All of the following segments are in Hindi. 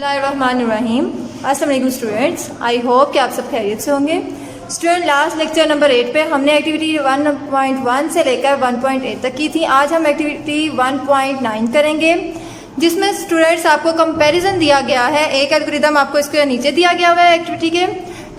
बिस्मिल्लाहिर्रहमानिर्रहीम। अस्सलाम वालेकुम स्टूडेंट्स, आई होप कि आप सब खैरियत से होंगे। स्टूडेंट, लास्ट लेक्चर नंबर 8 पे हमने एक्टिविटी 1.1 से लेकर 1.8 तक की थी। आज हम एक्टिविटी 1.9 करेंगे, जिसमें स्टूडेंट्स आपको कंपैरिजन दिया गया है। एक एल्गोरिदम आपको इसके नीचे दिया गया हुआ है एक्टिविटी के,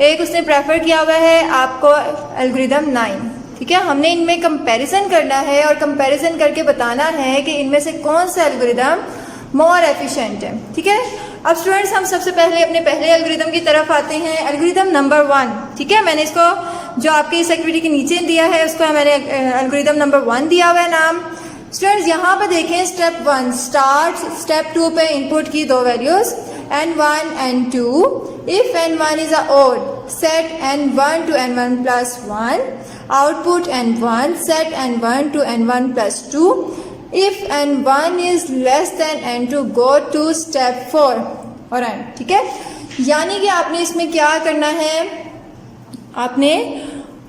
एक उसने प्रेफर किया हुआ है आपको एल्गोरिदम 9। ठीक है, हमने इनमें कंपैरिजन करना है और कंपैरिजन करके बताना है कि इनमें से कौन सा एल्गोरिदम मोर एफिशिएंट है। ठीक है, अब स्टूडेंट्स हम सबसे पहले अपने पहले एल्गोरिदम की तरफ आते हैं, एल्गोरिदम नंबर 1। ठीक है, मैंने इसको जो आपके इस एक्टिविटी के नीचे दिया है उसको मैंने एल्गोरिदम नंबर 1 दिया हुआ है नाम। स्टूडेंट्स यहाँ पर देखें, स्टेप 1 स्टार्ट, स्टेप 2 पे इनपुट की दो values n1 n2। If n1 is a odd, set n1 to n1 plus 1, output n1, set n1 to n1 plus 2। If n1 is less than n2, go to step 4 और n। ठीक है, यानी कि आपने इसमें क्या करना है, आपने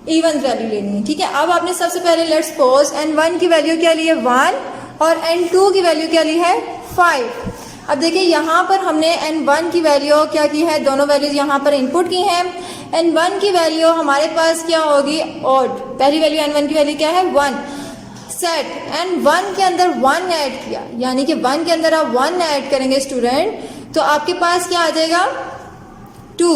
इवन वैल्यू लेनी है। ठीक है, अब आपने सबसे पहले लेट्स सपोज n1 की वैल्यू क्या ली है 1 और n2 की वैल्यू क्या ली है 5। अब देखिए यहाँ पर हमने n1 की वैल्यू क्या की है, दोनों वैल्यूज यहाँ पर इनपुट की हैं। n1 की वैल्यू हमारे पास क्या होगी, ऑड। पहली वैल्यू n1 की वैल्यू क्या है 1। सेट n1 के अंदर 1 ऐड किया, यानी कि 1 के अंदर आप 1 ऐड करेंगे स्टूडेंट, तो आपके पास क्या आ जाएगा 2।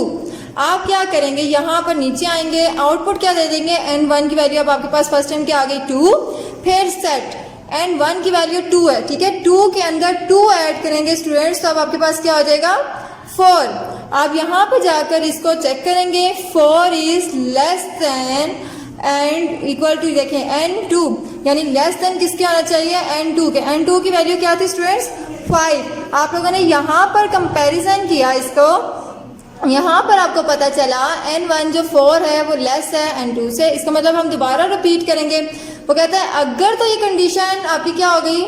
आप क्या करेंगे, यहाँ पर नीचे आएंगे, आउटपुट क्या दे देंगे, n1 की वैल्यू अब आपके पास फर्स्ट टाइम क्या आ गई 2। फिर सेट n1 की वैल्यू 2 है। ठीक है, 2 के अंदर 2 ऐड करेंगे स्टूडेंट्स, तो अब आपके पास क्या हो जाएगा 4। आप यहाँ पर जाकर इसको चेक करेंगे, 4 is less than and equal to, देखें n2, यानी लेस देन किसके आना चाहिए n2 के। n2 की वैल्यू क्या थी स्टूडेंट्स 5। आप लोगों ने यहाँ पर कंपैरिजन किया इसको, यहाँ पर आपको पता चला n1 जो 4 है वो लेस है n2 से। इसका मतलब हम दोबारा रिपीट करेंगे। वो कहता है अगर तो ये कंडीशन आपकी क्या हो गई,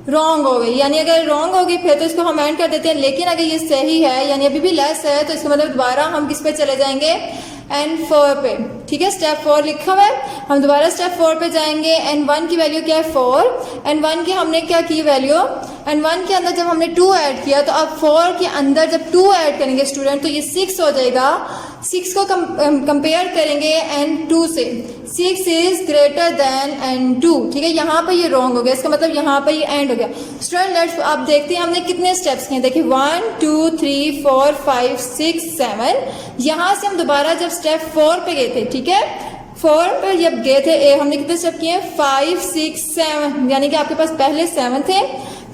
रॉन्ग हो गई, यानी अगर रॉन्ग होगी फिर तो इसको हम एंड कर देते हैं, लेकिन अगर ये सही है यानी अभी भी लेस है, तो इसका मतलब दोबारा हम किस पे चले जाएंगे, n4 पे। ठीक है, स्टेप 4 लिखा हुआ है, हम दोबारा स्टेप 4 पे जाएंगे। n1 की वैल्यू क्या है 4, n1 की हमने क्या की वैल्यू, n1 के अंदर जब हमने 2 ऐड किया, तो अब 4 के अंदर जब 2 ऐड करेंगे स्टूडेंट तो ये 6 हो जाएगा। 6 को कंपेयर करेंगे n2 से, 6 इज ग्रेटर देन n2। ठीक है, यहाँ पर ये रॉन्ग हो गया, इसका मतलब यहाँ पर ये एंड हो गया। स्टूडेंट लेट्स आप देखते हैं हमने कितने स्टेप्स किए, देखिए 1 2 3 4 5 6 7। यहाँ से हम दोबारा जब स्टेप 4 पे गए थे, ठीक है 4 पे जब गए थे हमने कितने स्टेप किए 5 6 7, यानी कि आपके पास पहले 7 थे,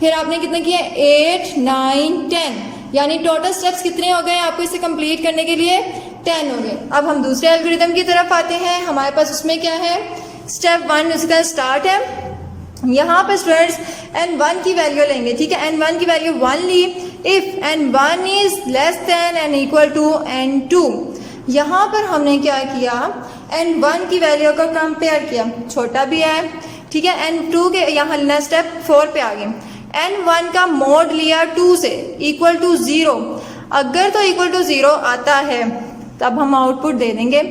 फिर आपने कितने किए 8 9 10, यानी टोटल स्टेप्स कितने हो गए आपको इसे कंप्लीट करने के लिए 10 हो गए। अब हम दूसरे एल्गोरिदम की तरफ आते हैं, हमारे पास उसमें क्या है, स्टेप 1 उसका स्टार्ट है। यहाँ पर स्टूडेंट्स n1 की वैल्यू लेंगे। ठीक है, n1 की वैल्यू 1 ली। If n1 is less than and equal to n2, यहाँ पर हमने क्या किया, n1 की वैल्यू को कंपेयर किया, छोटा भी है। ठीक है, n2 के यहाँ स्टेप 4 पे आ गए, n1 का मोड लिया 2 से इक्वल टू 0। अगर तो इक्वल टू 0 आता है तब हम आउटपुट दे देंगे।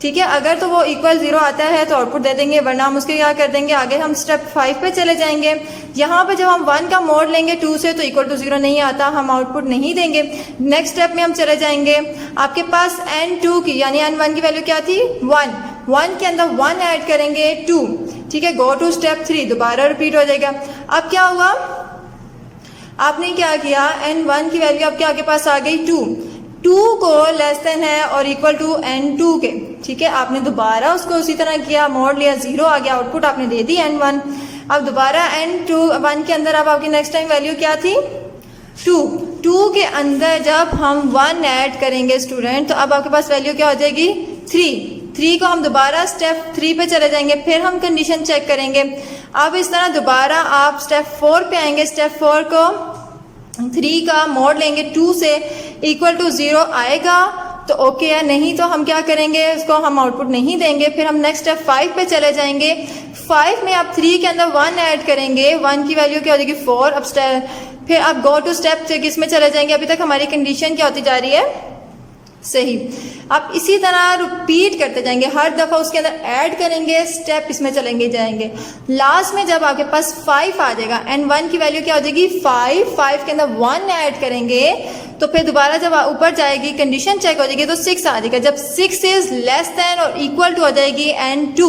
ठीक है, अगर तो वो इक्वल 0 आता है तो आउटपुट दे देंगे, वरना हम उसके क्या कर देंगे, आगे हम स्टेप 5 पे चले जाएंगे। यहाँ पे जब हम 1 का मोड लेंगे 2 से तो इक्वल टू 0 नहीं आता, हम आउटपुट नहीं देंगे। नेक्स्ट स्टेप में हम चले जाएंगे, आपके पास n2 की यानी n1 की वैल्यू क्या थी 1 के अंदर 1 ऐड करेंगे 2। ठीक है, गो टू स्टेप 3, दोबारा रिपीट हो जाएगा। अब क्या हुआ, आपने क्या किया, n1 की वैल्यू आपके आगे पास आ गई 2 को लेस देन है और इक्वल टू n2 के। ठीक है, आपने दोबारा उसको उसी तरह किया, मोड लिया 0 आ गया, आउटपुट आपने दे दी n1। अब दोबारा n1 के अंदर अब आपकी नेक्स्ट टाइम वैल्यू क्या थी 2 के अंदर जब हम 1 ऐड करेंगे स्टूडेंट, तो अब आपके पास वैल्यू क्या हो जाएगी 3 को हम दोबारा स्टेप 3 पे चले जाएंगे, फिर हम कंडीशन चेक करेंगे। अब इस तरह दोबारा आप स्टेप 4 पे आएंगे, स्टेप 4 को 3 का मोड लेंगे 2 से इक्वल टू 0 आएगा तो ओके है, नहीं तो हम क्या करेंगे, उसको हम आउटपुट नहीं देंगे। फिर हम नेक्स्ट स्टेप 5 पे चले जाएंगे, 5 में आप 3 के अंदर 1 ऐड करेंगे, 1 की वैल्यू क्या हो जाएगी 4। अब फिर आप गो टू स्टेप किस में चले जाएंगे, अभी तक हमारी कंडीशन क्या होती जा रही है सही। आप इसी तरह रिपीट करते जाएंगे, हर दफा उसके अंदर ऐड करेंगे, स्टेप इसमें चलेंगे जाएंगे। लास्ट में जब आपके पास 5 आ जाएगा, n1 की वैल्यू क्या हो जाएगी 5 के अंदर 1 ऐड करेंगे तो फिर दोबारा जब ऊपर जाएगी कंडीशन चेक हो जाएगी तो 6 आ जाएगा। जब 6 इज लेस देन और इक्वल टू हो जाएगी N2,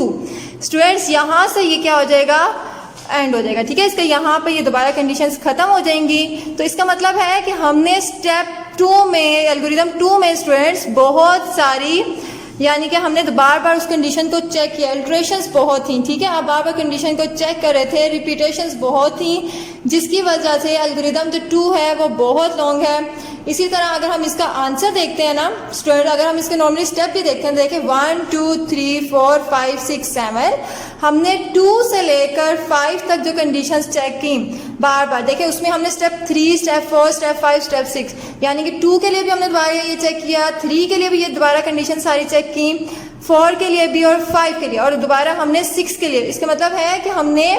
स्टूडेंट्स यहाँ से ये क्या हो जाएगा, एंड हो जाएगा। ठीक है, इसका यहाँ पे ये दोबारा कंडीशंस खत्म हो जाएंगी। तो इसका मतलब है कि हमने स्टेप 2 में, एल्गोरिदम 2 में स्टूडेंट्स बहुत सारी, यानी कि हमने बार बार उस कंडीशन को चेक किया, अल्ट्रेशंस बहुत थी। ठीक है, आप बार बार कंडीशन को चेक कर रहे थे, रिपीटेशंस बहुत थी, जिसकी वजह से एल्गोरिदम जो 2 है वो बहुत लॉन्ग है। इसी तरह अगर हम इसका आंसर देखते हैं ना स्टूडेंट, अगर हम इसके नॉर्मली स्टेप भी देखते हैं, देखिए 1 2 3 4 5 6 7, हमने 2 से लेकर 5 तक जो कंडीशंस चेक की बार बार, देखिए उसमें हमने स्टेप 3, स्टेप 4, स्टेप 5, स्टेप 6, यानी कि 2 के लिए भी हमने दोबारा ये चेक किया, 3 के लिए भी ये दोबारा कंडीशन सारी चेक की, 4 के लिए भी और 5 के लिए, और दोबारा हमने 6 के लिए। इसका मतलब है कि हमने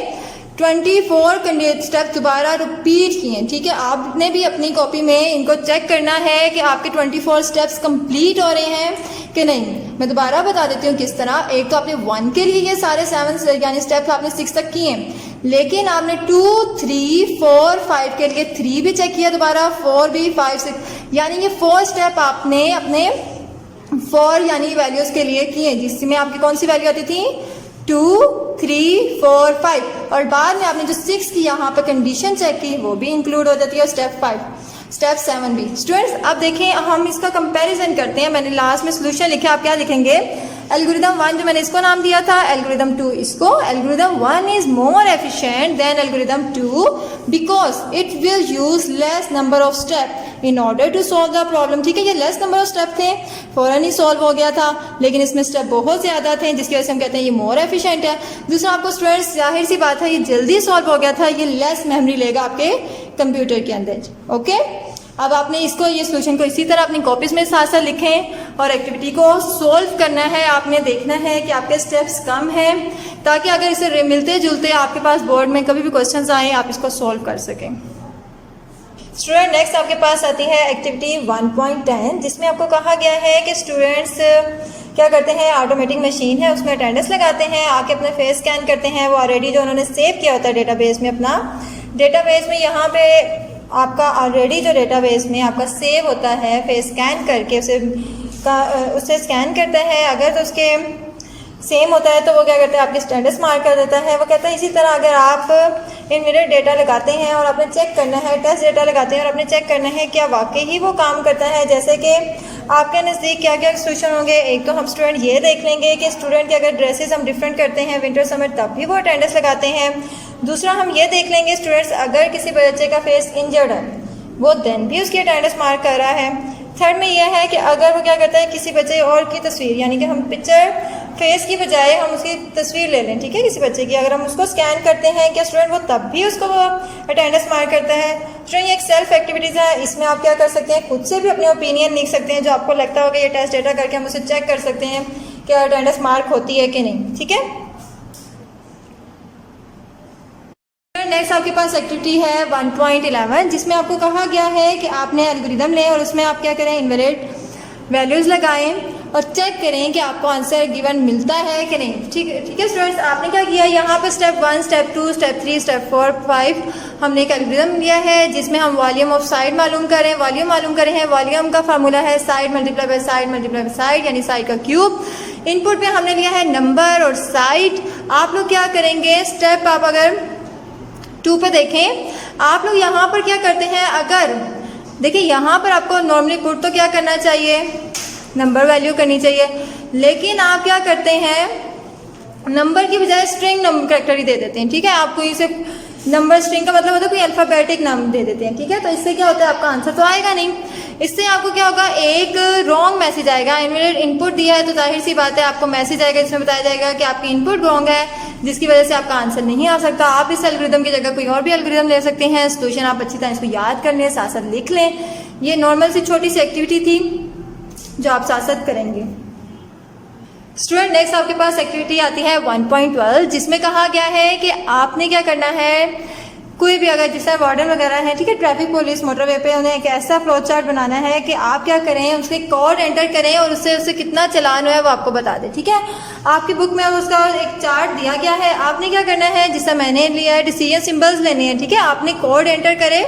24 स्टेप दोबारा रिपीट किए। ठीक है, आपने भी अपनी कॉपी में इनको चेक करना है कि आपके 24 स्टेप्स कंप्लीट हो रहे हैं कि नहीं। मैं दोबारा बता देती हूँ किस तरह। एक तो आपने 1 के लिए ये सारे 7 यानी स्टेप्स आपने 6 तक किए, लेकिन आपने 2 3 4 5 के लिए 3 भी चेक किया दोबारा, 4 भी, 5 6, यानी ये 4 स्टेप आपने अपने 4 यानी वैल्यूज के लिए किए, जिसमें आपकी कौन सी वैल्यू आती थी, 2 3 4 5, और बाद में आपने जो 6 की यहाँ पे कंडीशन चेक की वो भी इंक्लूड हो जाती है, स्टेप 5, स्टेप 7 भी। स्टूडेंट्स अब देखें, हम इसका कंपैरिजन करते हैं। मैंने लास्ट में सोल्यूशन लिखा, आप क्या लिखेंगे, एल्गोरिदम 1 जो मैंने इसको नाम दिया था, एल्गोरिदम 2 इसको। Algorithm 1 is more efficient than algorithm 2 because it will use less number of step in order to solve the problem. ठीक है, ये लेस नंबर ऑफ स्टेप थे, फौरन ही सॉल्व हो गया था, लेकिन इसमें स्टेप बहुत ज्यादा थे, जिसकी वजह से हम कहते हैं ये मोर एफिशिएंट है। दूसरा, आपको स्टूडेंट्स जाहिर सी बात है ये जल्दी सॉल्व हो गया था, ये लेस मेमोरी लेगा आपके कंप्यूटर के अंदर। ओके, अब आपने इसको, ये सोल्यूशन को इसी तरह अपनी कॉपीज में साथ साथ लिखें और एक्टिविटी को सोल्व करना है। आपने देखना है कि आपके स्टेप्स कम हैं, ताकि अगर इसे मिलते जुलते आपके पास बोर्ड में कभी भी क्वेश्चंस आए आप इसको सोल्व कर सकें। स्टूडेंट नेक्स्ट आपके पास आती है एक्टिविटी 1.10, जिसमें आपको कहा गया है कि स्टूडेंट्स क्या करते हैं, ऑटोमेटिक मशीन है उसमें अटेंडेंस लगाते हैं, आके अपने फेस स्कैन करते हैं, वो ऑलरेडी जो उन्होंने सेव किया होता है डेटाबेस में, अपना डेटाबेस में यहाँ पे आपका ऑलरेडी जो डेटाबेस में आपका सेव होता है, फेस स्कैन करके उसे स्कैन करता है। अगर तो उसके सेम होता है तो वो क्या करता है, आपके स्टेटस मार्क कर देता है। वो कहता है इसी तरह अगर आप इनविरेट डेटा लगाते हैं और आपने चेक करना है, टेस्ट डेटा लगाते हैं और आपने चेक करना है क्या वाकई ही वो काम करता है, जैसे कि आपके नज़दीक क्या क्या सोल्यूशन होंगे। एक तो हम स्टूडेंट ये देख लेंगे कि स्टूडेंट की अगर ड्रेसेस हम डिफरेंट करते हैं विंटर समर, तब भी वो अटेंडेंस लगाते हैं। दूसरा, हम ये देख लेंगे स्टूडेंट्स अगर किसी बच्चे का फेस इंजर्ड है वो देन भी उसकी अटेंडेंस मार्क कर रहा है। थर्ड में यह है कि अगर वो क्या करता है, किसी बच्चे और की तस्वीर, यानी कि हम पिक्चर फेस की बजाय हम उसकी तस्वीर ले लें, ठीक है, किसी बच्चे की, अगर हम उसको स्कैन करते हैं क्या स्टूडेंट वो तब भी उसको वो अटेंडेंस मार्क करता है। स्टूडेंट ये एक सेल्फ एक्टिविटीज़ है, इसमें आप क्या कर सकते हैं, खुद से भी अपने ओपिनियन लिख सकते हैं, जो आपको लगता होगा ये टेस्ट डेटा करके हम उसे चेक कर सकते हैं कि अटेंडेंस मार्क होती है कि नहीं। ठीक है, नेक्स्ट आपके पास एक्टिविटी है 1.11, जिसमें आपको कहा गया है कि आपने एल्गोरिदम लें और उसमें आप क्या करें, इनवेरिएंट वैल्यूज लगाएं और चेक करें कि आपको आंसर गिवन मिलता है कि नहीं। ठीक है स्टूडेंट्स, आपने क्या किया, यहाँ पर स्टेप 1, स्टेप 2, स्टेप 3, स्टेप 4, 5 हमने एक एल्गोरिदम लिया है जिसमें हम वॉल्यूम ऑफ साइड मालूम करें। वॉल्यूम मालूम करें है, वॉल्यूम का फार्मूला है side multiply by side multiply by side, यानी साइड का क्यूब। इनपुट पे हमने लिया है नंबर और साइड। आप लोग क्या करेंगे, स्टेप आप अगर 2 पे देखें, आप लोग यहाँ पर क्या करते हैं, अगर देखिए यहाँ पर आपको नॉर्मली पुट तो क्या करना चाहिए, नंबर वैल्यू करनी चाहिए, लेकिन आप क्या करते हैं, नंबर की बजाय स्ट्रिंग नंबर कैरेक्टर ही दे देते हैं। ठीक है, आपको इसे नंबर स्ट्रिंग का मतलब होता है कोई अल्फाबेटिक नाम दे देते हैं। ठीक है, तो इससे क्या होता है, आपका आंसर तो आएगा नहीं, इससे आपको क्या होगा, एक रॉन्ग मैसेज आएगा। इनपुट दिया है तो जाहिर सी बात है आपको मैसेज आएगा जिसमें बताया जाएगा कि आपकी इनपुट रॉन्ग है, जिसकी वजह से आपका आंसर नहीं आ सकता। आप इस एल्गोरिदम की जगह कोई और भी एल्गोरिदम ले सकते हैं। सोल्यूशन आप अच्छी तरह इसको याद कर लें, साथ साथ लिख लें। ये नॉर्मल सी छोटी सी एक्टिविटी थी जो आप साथ साथ करेंगे। स्टूडेंट नेक्स्ट आपके पास एक्टिविटी आती है 1.12, जिसमें कहा गया है कि आपने क्या करना है, कोई भी अगर जिससे वार्डन वगैरह है, ठीक है, ट्रैफिक पुलिस मोटरवे पे, उन्हें एक ऐसा फ्लो चार्ट बनाना है कि आप क्या करें, उसके कोड एंटर करें और उससे कितना चलान हुआ है वो आपको बता दें। ठीक है, आपकी बुक में उसका एक चार्ट दिया गया है। आपने क्या करना है, जिससे मैंने लिया है, डिसीजन सिंबल्स लेने हैं। ठीक है, आपने कोड एंटर करें,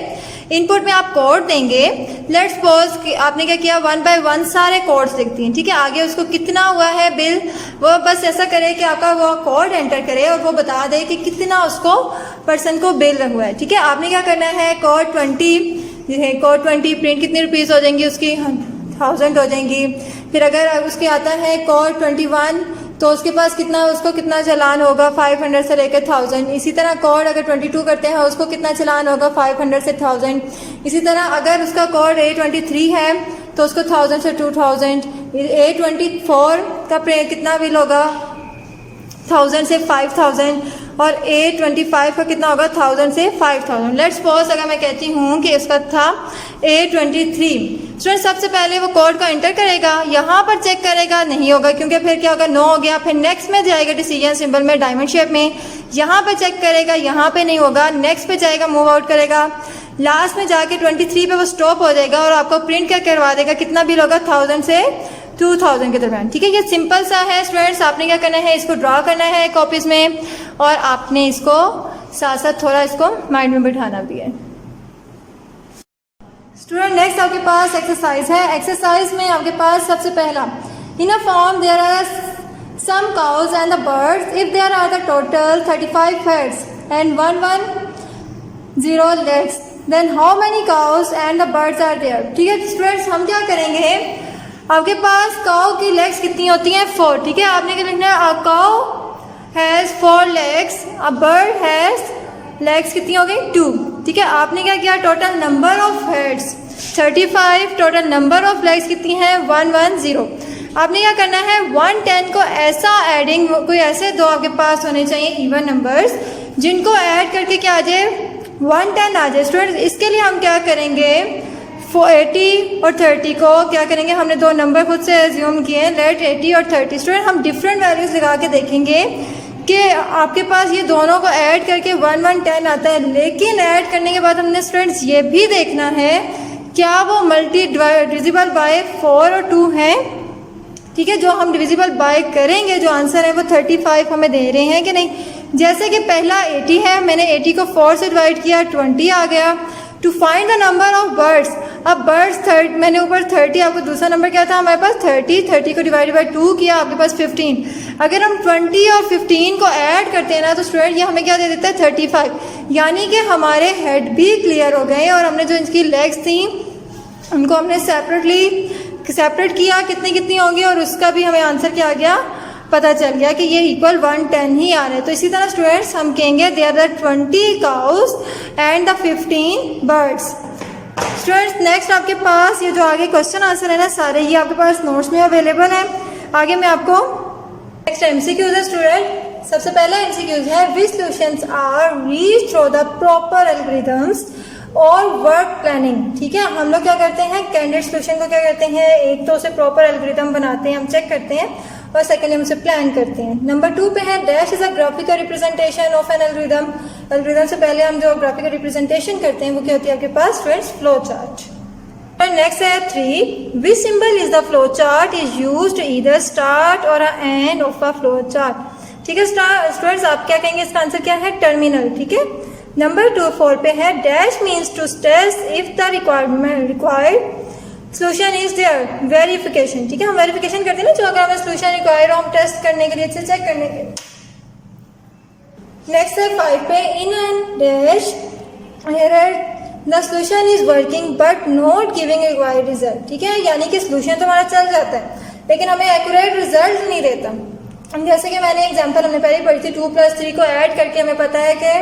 इनपुट में आप कोड देंगे। लेट्स सपोज कि आपने क्या किया, 1 बाय 1 सारे कोड्स लिख दिए, ठीक है। आगे उसको कितना हुआ है बिल, वो बस ऐसा करे कि आपका वो कोड एंटर करे और वो बता दे कि कितना उसको पर्सन को बिल हुआ है, ठीक है। आपने क्या करना है, कोड 20 प्रिंट कितनी रुपीज़ हो जाएंगी उसकी, 1000 हो जाएंगी। फिर अगर उसके आता है कोड 21 तो उसके पास कितना, उसको कितना चालान होगा, 500 से लेकर 1000। इसी तरह कोड अगर 22 करते हैं उसको कितना चालान होगा, 500 से 1000। इसी तरह अगर उसका कोड A23 है तो उसको 1000 से 2000। A24 का कितना बिल होगा, 1000 से 5000। और A25 का कितना होगा, 1000 से 5000। लेट्स सपोज अगर मैं कहती हूँ कि उसका था A23, स्टूडेंट सबसे पहले वो कोड को एंटर करेगा, यहाँ पर चेक करेगा, नहीं होगा क्योंकि फिर क्या होगा, 9 हो गया। फिर नेक्स्ट में जाएगा डिसीजन सिंबल में डायमंड शेप में, यहाँ पे चेक करेगा, यहाँ पे नहीं होगा। नेक्स्ट पे जाएगा, मूव आउट करेगा, लास्ट में जाके 23 पे वो स्टॉप हो जाएगा और आपको प्रिंट क्या करवा देगा, कितना बिल होगा, 1000 से 2000 के दरम्यान, ठीक है। ये सिंपल सा है स्टूडेंट्स। आपने क्या करना है, इसको ड्रॉ करना है कॉपीज में और आपने इसको साथ साथ थोड़ा इसको माइंड में बिठाना भी है। स्टूडेंट नेक्स्ट आपके पास एक्सरसाइज है। एक्सरसाइज में आपके पास सबसे पहला, in a farm there are some cows and the birds, if there are the total 35 heads and 110 legs, then how many cows and the birds are there, ठीक है। स्टूडेंट्स हम क्या करेंगे, आपके पास काउ की लेग्स कितनी होती हैं, 4, ठीक है। आपने क्या लिखना है, a cow has 4 legs, a bird has legs कितनी हो गई, 2, ठीक है। आपने क्या किया, total number of heads 35, total number of legs कितनी है, 110। आपने क्या करना है, 110 को ऐसा एडिंग, कोई ऐसे दो आपके पास होने चाहिए इवन नंबर्स जिनको ऐड करके क्या आ जाए, 110 आ जाए। स्टूडेंट्स इसके लिए हम क्या करेंगे, 80 और 30 को क्या करेंगे, हमने दो नंबर खुद से एज्यूम किए, लेट 80 और 30। स्टूडेंट हम डिफरेंट वैल्यूज लगा के देखेंगे कि आपके पास ये दोनों को ऐड करके 110 आता है। लेकिन ऐड करने के बाद हमने स्टूडेंट्स ये भी देखना है क्या वो मल्टी डिविजिबल बाय 4 और 2 हैं, ठीक है। जो हम डिविजिबल बाय करेंगे, जो आंसर है वो 35 हमें दे रहे हैं कि नहीं। जैसे कि पहला 80 है, मैंने 80 को 4 से डिवाइड किया, 20 आ गया। To find the number of birds, अब बर्ड्स 30, मैंने ऊपर 30, आपको दूसरा नंबर क्या था हमारे पास 30 को डिवाइड बाय 2 किया, आपके पास 15। अगर हम 20 और 15 को ऐड करते हैं ना तो स्टूडेंट ये हमें क्या दे देता है, 35। यानी कि हमारे हेड भी क्लियर हो गए और हमने जो इनकी लेग्स थी उनको हमने सेपरेट किया, कितनी कितनी होंगी, और उसका भी हमें आंसर क्या आ गया, पता चल गया कि ये इक्वल 110 ही आ रहे हैं। तो इसी तरह स्टूडेंट्स हम कहेंगे there are 20 cows and the 15 birds. Students next आपके पास ये जो आगे क्वेश्चन आंसर है ना, सारे ये आपके पास नोट्स में अवेलेबल है। आगे मैं आपको नेक्स्ट एमसीक्यूज है स्टूडेंट। सबसे पहला एमसीक्यूज है, which solutions are reached through the proper algorithms और वर्क प्लानिंग, ठीक है। हम लोग क्या करते हैं, कैंडिडेट सॉल्यूशन को क्या करते हैं, एक तो उसे प्रॉपर एल्गोरिथम बनाते हैं, हम चेक करते हैं, और सेकेंडली हम उसे प्लान करते हैं। नंबर 2 पे है, dash is a graphical representation of an algorithm. Algorithm से पहले हम जो ग्राफिकल रिप्रेजेंटेशन करते हैं वो क्या होती है आपके पास, फ्रेंड्स, फ्लो चार्ट। और नेक्स्ट है 3, which symbol is the flow chart is used either start or end of a flow chart, ठीक है। स्टूडेंट्स आप क्या कहेंगे, इसका आंसर क्या है, टर्मिनल, ठीक है। नंबर 4 पे है, dash means to test if the required solution is there, verification, ठीक है। हम वेरिफिकेशन करते हैं ना, जो अगर हमें सोल्यूशन रिक्वायर हो हम टेस्ट करने के लिए, अच्छे चेक करने के लिए। नेक्स्ट है 5 पे, in and dash the solution is working but not giving required result, ठीक है। यानी कि सोल्यूशन तो हमारा चल जाता है लेकिन हमें एक्यूरेट रिजल्ट नहीं देता। जैसे कि मैंने एग्जाम्पल हमने पहले पढ़ी थी, 2 + 3 को ऐड करके हमें पता है कि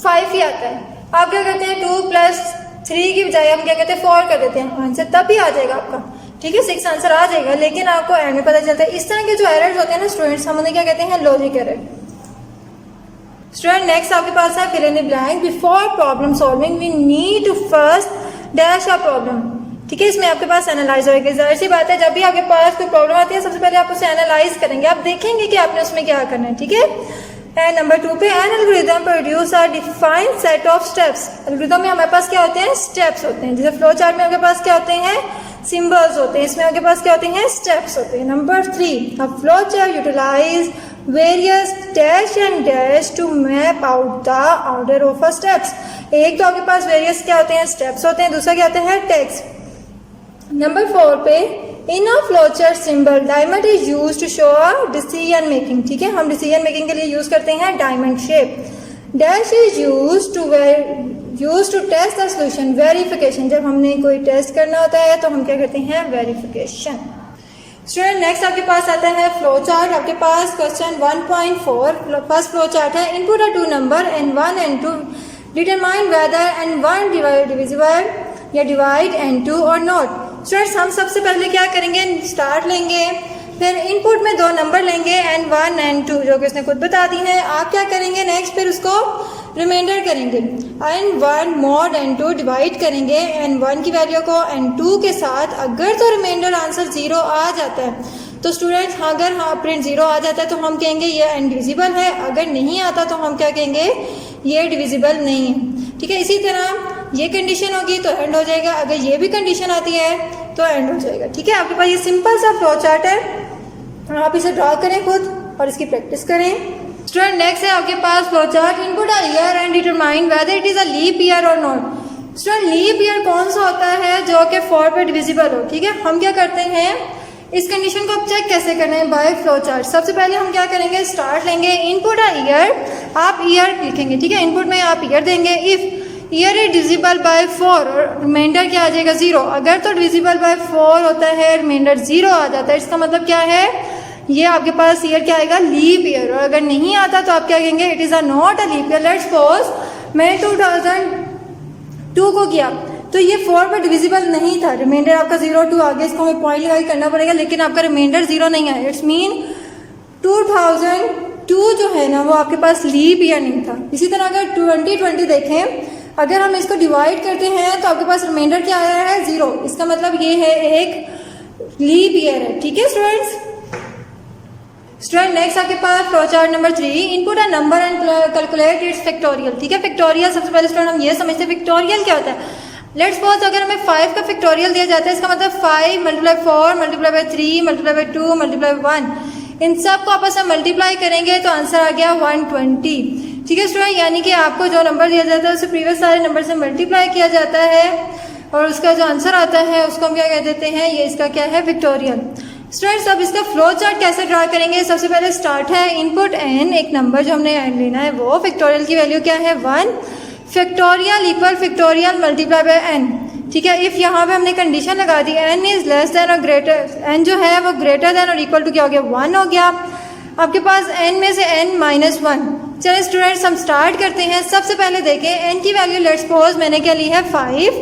5 ही आता है। आप क्या करते हैं, 2 + 3 की बजाय हम क्या कहते हैं, 4 कर देते हैं, आंसर तब ही आ जाएगा आपका, ठीक है, 6 आंसर आ जाएगा, लेकिन आपको एंड में पता चलता है। इस तरह के जो एरर्स होते हैं ना स्टूडेंट्स, हम उन्हें क्या कहते हैं, लॉजिक एरर। स्टूडेंट नेक्स्ट आपके पास है, fill in the blank. Before problem solving we need to first dash a problem, ठीक है। इसमें आपके पास एनालाइज होगी। जाहिर सी बात है, जब भी आपके पास कोई प्रॉब्लम आती है सबसे पहले आप उसे एनालाइज करेंगे, आप देखेंगे कि आपने उसमें क्या करना है, ठीक है। एंड नंबर 2 पे, an algorithm produce a defined set of steps. Algorithm में हमारे पास क्या होते हैं, स्टेप्स होते हैं। जैसे फ्लो चार्ट में आपके पास क्या होते हैं, सिंबल्स होते हैं, इसमें आपके पास क्या होते हैं, स्टेप्स होते हैं। Number 3, a flow chart utilize various dash and dash to map out the order of steps. एक तो आपके पास वेरियस क्या होते हैं, स्टेप्स होते हैं, दूसरा क्या होता है, टेक्स्ट। नंबर 4 पे in a flowchart symbol diamond is use to show a decision making. ठीक है, हम डिसीजन मेकिंग के लिए यूज करते हैं diamond shape. Dash is use to test the solution, verification. जब हमने कोई टेस्ट करना होता है तो हम क्या करते हैं, वेरिफिकेशन। स्टूडेंट नेक्स्ट आपके पास आता है फ्लो चार्ट। आपके पास क्वेश्चन 1.4 फर्स्ट फ्लो चार्ट है। Input a 2 number n1 n2 determine whether n1 divisible या डिवाइड n2 और नॉट। स्टूडेंट्स हम सबसे पहले क्या करेंगे, स्टार्ट लेंगे, फिर इनपुट में 2 नंबर लेंगे n1 n2 जो कि उसने खुद बता दी है। आप क्या करेंगे नेक्स्ट, फिर उसको रिमाइंडर करेंगे, n1 मॉड n2 डिवाइड करेंगे n1 की वैल्यू को n2 के साथ। अगर तो रिमाइंडर आंसर 0 आ जाता है तो स्टूडेंट्स अगर प्रिंट 0 आ जाता है तो हम कहेंगे ये इनडिविजिबल है, अगर नहीं आता तो हम क्या कहेंगे, ये डिविजिबल नहीं है। ठीक है, इसी तरह ये कंडीशन होगी तो एंड हो जाएगा, अगर ये भी कंडीशन आती है तो एंड हो जाएगा। ठीक है, आपके पास ये सिंपल सा फ्लो चार्ट है, आप इसे ड्रॉ करें खुद और इसकी प्रैक्टिस करें। स्टूडेंट नेक्स्ट है आपके पास flow chart. Input a year and determine whether it is a leap year or not. Student leap year कौन सा होता है, जो कि 4 पे डिविजिबल हो। ठीक है, हम क्या करते हैं, इस कंडीशन को चेक कैसे करना है, बाय फ्लो चार्ट। सबसे पहले हम क्या करेंगे, स्टार्ट लेंगे, इनपुट अ ईयर, आप ईयर लिखेंगे। ठीक है, इनपुट में आप ईयर देंगे। If year is divisible by 4 और रिमाइंडर क्या आ जाएगा 0। अगर तो डिविजिबल बाय 4 होता है, रिमाइंडर 0 आ जाता है, इसका मतलब क्या है, ये आपके पास ईयर क्या आएगा, लीप ईयर। और अगर नहीं आता तो आप क्या कहेंगे, it is a not a leap year. Let's suppose मैंने 2002 को किया तो ये 4 पर डिविजिबल नहीं था, रिमाइंडर आपका 0 2 आ गया, इसको हमें पॉइंट लगा करना पड़ेगा, लेकिन आपका रिमाइंडर 0 नहीं आया। इट्स मीन 2002 जो है ना वो आपके पास लीप ईयर नहीं था। इसी तरह अगर 2020 देखें, अगर हम इसको डिवाइड करते हैं तो आपके पास रिमाइंडर क्या आया है, 0। इसका मतलब ये है एक लीप ईयर है। ठीक है स्टूडेंट्स। स्टूडेंट नेक्स्ट आपके पास flow chart number 3। Input a number and calculate its factorial. ठीक है, फैक्टोरियल सबसे पहले स्टूडेंट हम ये समझते हैं फैक्टोरियल क्या होता है। लेट्स सपोज अगर हमें 5 का फैक्टोरियल दिया जाता है, इसका मतलब 5 multiply 4 multiply by 3 multiply by 2 multiply 1, इन सब को आपस में मल्टीप्लाई करेंगे तो आंसर आ गया 120। ठीक है स्टूडेंट, यानी कि आपको जो नंबर दिया जाता है उसे प्रीवियस सारे नंबर से मल्टीप्लाई किया जाता है और उसका जो आंसर आता है उसको हम क्या कह देते हैं, ये इसका क्या है, फैक्टोरियल। स्टूडेंट्स अब इसका फ्लो चार्ट कैसे ड्रा करेंगे, सबसे पहले स्टार्ट है इनपुट n, एक नंबर जो हमने लेना है वो, फैक्टोरियल की वैल्यू क्या है 1, factorial equal factorial multiply by n। ठीक है, इफ यहाँ पे हमने कंडीशन लगा दी n इज लेस देन और ग्रेटर, n जो है वो ग्रेटर देन और इक्वल टू क्या हो गया 1 हो गया। आपके पास n में से n माइनस 1। चलिए स्टूडेंट्स हम स्टार्ट करते हैं। सबसे पहले देखें n की वैल्यू लेट्स सपोज मैंने क्या ली है 5।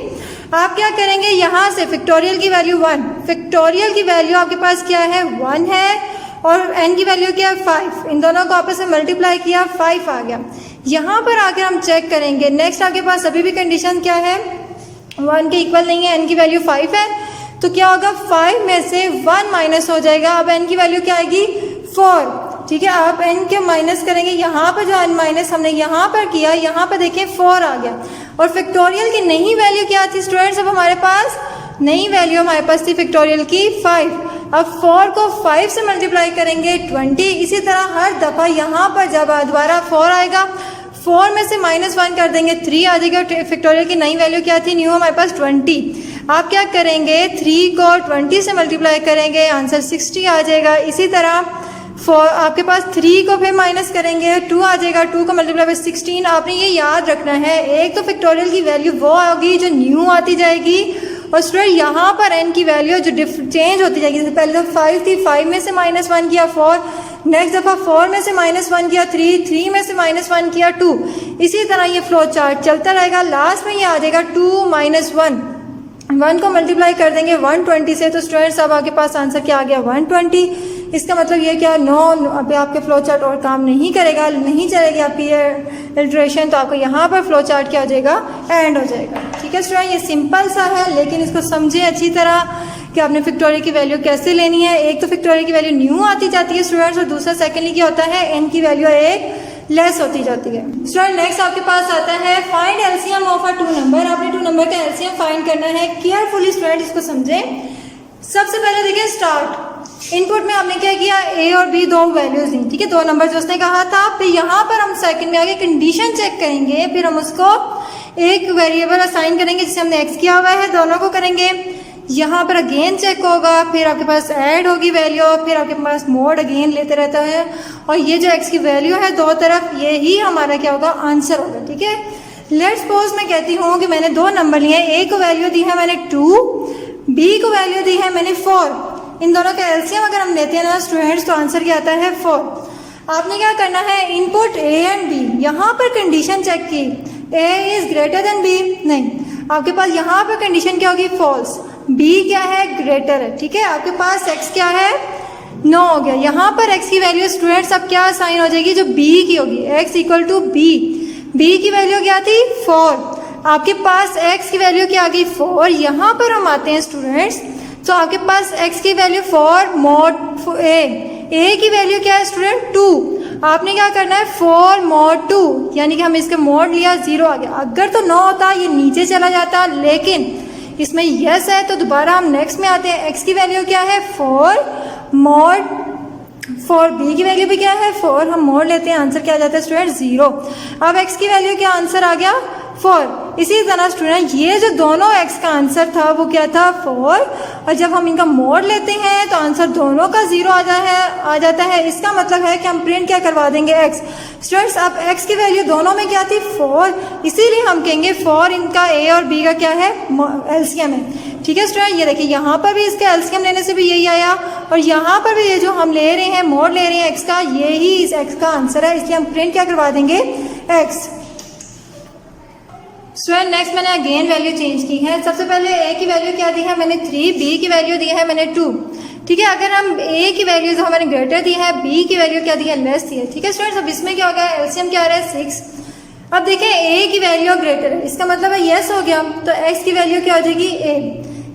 आप क्या करेंगे, यहाँ से फैक्टोरियल की वैल्यू 1, फैक्टोरियल की वैल्यू आपके पास क्या है 1 है और n की वैल्यू क्या है 5, इन दोनों को आपस में मल्टीप्लाई किया 5 आ गया। यहाँ पर आकर हम चेक करेंगे, नेक्स्ट आपके पास अभी भी कंडीशन क्या है 1 के इक्वल नहीं है, n की वैल्यू 5 है, तो क्या होगा 5 में से 1 माइनस हो जाएगा। अब n की वैल्यू क्या आएगी 4। ठीक है, आप n के माइनस करेंगे, यहाँ पर जो n माइनस हमने यहाँ पर किया, यहाँ पर देखिए 4 आ गया। और फैक्टोरियल की नई वैल्यू क्या थी स्टूडेंट्स, अब हमारे पास नई वैल्यू हमारे पास थी फैक्टोरियल की 5। अब 4 को 5 से मल्टीप्लाई करेंगे 20। इसी तरह हर दफ़ा यहाँ पर जब दोबारा 4 आएगा, 4 में से -1 कर देंगे 3 आ जाएगा। फैक्टोरियल की नई वैल्यू क्या थी, न्यू हमारे पास 20। आप क्या करेंगे 3 को 20 से मल्टीप्लाई करेंगे, आंसर 60 आ जाएगा। इसी तरह आपके पास 3 को फिर माइनस करेंगे 2 आ जाएगा, 2 को मल्टीप्लाई बाय 16। आपने ये याद रखना है, एक तो फैक्टोरियल की वैल्यू वो होगी जो न्यू आती जाएगी और स्टूडेंट यहाँ पर n की वैल्यू जो चेंज होती जाएगी। जैसे पहले तो 5 थी, 5 में से -1 किया 4, नेक्स्ट दफ़ा 4 में से -1 किया 3, 3 में से -1 किया 2। इसी तरह ये फ्लो चार्ट चलता रहेगा, लास्ट में ये आ जाएगा 2 - 1 को मल्टीप्लाई कर देंगे 120 से, तो स्टूडेंट्स अब आपके पास आंसर क्या आ गया 120। इसका मतलब ये क्या नो अभी आपके फ्लो चार्ट और काम नहीं करेगा, नहीं चलेगी आपकी ये इल्ट्रेशन, तो आपको यहाँ पर फ्लो चार्ट क्या हो जाएगा, एंड हो जाएगा। ठीक है स्टूडेंट, ये सिंपल सा है लेकिन इसको समझें अच्छी तरह कि आपने फैक्टोरियल की वैल्यू कैसे लेनी है। एक तो फैक्टोरियल की वैल्यू न्यू आती जाती है स्टूडेंट्स और दूसरा सेकेंडली क्या होता है, n की वैल्यू एक लेस होती जाती है। स्टूडेंट नेक्स्ट आपके पास आता है find LCM of a 2 number. आपने 2 नंबर का एलसीएम फाइंड करना है। केयरफुली स्टूडेंट इसको समझें। सबसे पहले देखिए स्टार्ट, इनपुट में आपने क्या किया, ए और बी दो वैल्यूज दी, ठीक है, दो नंबर जो उसने कहा था। फिर यहाँ पर हम सेकंड में आगे कंडीशन चेक करेंगे, फिर हम उसको एक वेरिएबल असाइन करेंगे जिसे हमने एक्स किया हुआ है, दोनों को करेंगे। यहाँ पर अगेन चेक होगा, फिर आपके पास ऐड होगी वैल्यू, फिर आपके पास मोड अगेन लेते रहता है, और ये जो एक्स की वैल्यू है दो तरफ, ये ही हमारा क्या होगा, आंसर होगा, ठीक है। लेट्स सपोज मैं कहती हूँ कि मैंने दो नंबर लिए, ए को वैल्यू दी है मैंने 2, बी को वैल्यू दी है मैंने 4। इन दोनों का एलसीएम अगर हम लेते हैं ना स्टूडेंट्स, तो आंसर क्या आता है 4। आपने क्या करना है, इनपुट ए एंड बी, यहाँ पर कंडीशन चेक की, ए इज ग्रेटर देन बी, नहीं, आपके पास यहाँ पर कंडीशन क्या होगी, फॉल्स, बी क्या है, ग्रेटर है, ठीक है। आपके पास एक्स क्या है, 9 हो गया। यहाँ पर एक्स की वैल्यू स्टूडेंट्स अब क्या साइन हो जाएगी, जो बी की होगी, x equal to b, b की वैल्यू क्या थी 4, आपके पास एक्स की वैल्यू क्या आ गई 4। यहाँ पर हम आते हैं स्टूडेंट्स, तो आपके पास x की वैल्यू 4 mod a की वैल्यू क्या है स्टूडेंट 2। आपने क्या करना है 4 mod 2, यानी कि हम इसका मोड लिया 0 आ गया। अगर तो 9 होता ये नीचे चला जाता, लेकिन इसमें यस है, तो दोबारा हम नेक्स्ट में आते हैं। x की वैल्यू क्या है 4 mod 4, b की वैल्यू भी क्या है 4, हम मोड लेते हैं, आंसर क्या आ जाता है स्टूडेंट 0। अब x की वैल्यू क्या आंसर आ गया 4। इसी तरह स्टूडेंट ये जो दोनों x का आंसर था वो क्या था 4, और जब हम इनका मोड लेते हैं तो आंसर दोनों का 0 आ जाता है। इसका मतलब है कि हम प्रिंट क्या करवा देंगे x। स्टूडेंट्स अब x की वैल्यू दोनों में क्या थी 4, इसीलिए हम कहेंगे 4 इनका a और b का क्या है एलसीएम है, ठीक है स्टूडेंट। ये देखिए यहाँ पर भी इसका एलसीएम लेने से भी यही आया, और यहाँ पर भी ये जो हम ले रहे हैं मोड ले रहे हैं x का, ये ही इस x का आंसर है, इसलिए हम प्रिंट क्या करवा देंगे x। स्टूडेंट नेक्स्ट मैंने अगेन वैल्यू चेंज की है। सबसे पहले a की वैल्यू क्या दी है मैंने 3, b की वैल्यू दी है मैंने 2, ठीक है। अगर हम a की वैल्यू जो हमारे ग्रेटर दी है, b की वैल्यू क्या दी है लेस दी है, ठीक है स्टूडेंट्स। अब इसमें क्या होगा, एलसीएम क्या आ रहा है 6। अब देखें a की वैल्यू ग्रेटर है, इसका मतलब है यस हो गया, तो x की वैल्यू क्या हो जाएगी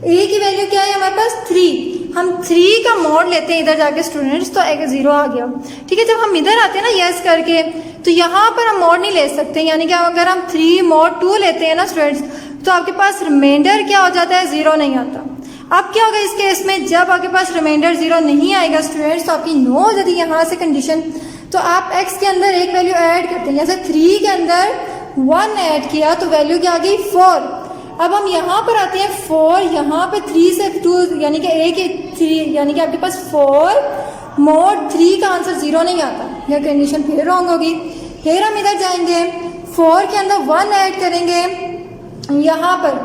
a की वैल्यू क्या है हमारे पास 3, हम 3 का मोड लेते हैं इधर जाके स्टूडेंट्स, तो 0 आ गया, ठीक है। जब हम इधर आते हैं ना यस करके, तो यहाँ पर हम मोड नहीं ले सकते, यानी कि अगर हम 3 mod 2 लेते हैं ना स्टूडेंट्स, तो आपके पास रिमाइंडर क्या हो जाता है 0 नहीं आता। अब क्या होगा इस केस में, जब आपके पास रिमाइंडर 0 नहीं आएगा स्टूडेंट्स, तो आपकी नो यदि यहाँ से कंडीशन, तो आप x के अंदर एक वैल्यू ऐड करते हैं, जैसे 3 के अंदर 1 ऐड किया तो वैल्यू क्या आ गई 4। अब हम यहाँ पर आते हैं 4, यहाँ पे 3 से 2 यानी कि a के 3, यानी कि आपके पास 4 mod 3 का आंसर 0 नहीं आता, यह कंडीशन फिर रॉन्ग होगी। फिर हम इधर जाएंगे 4 के अंदर 1 ऐड करेंगे, यहाँ पर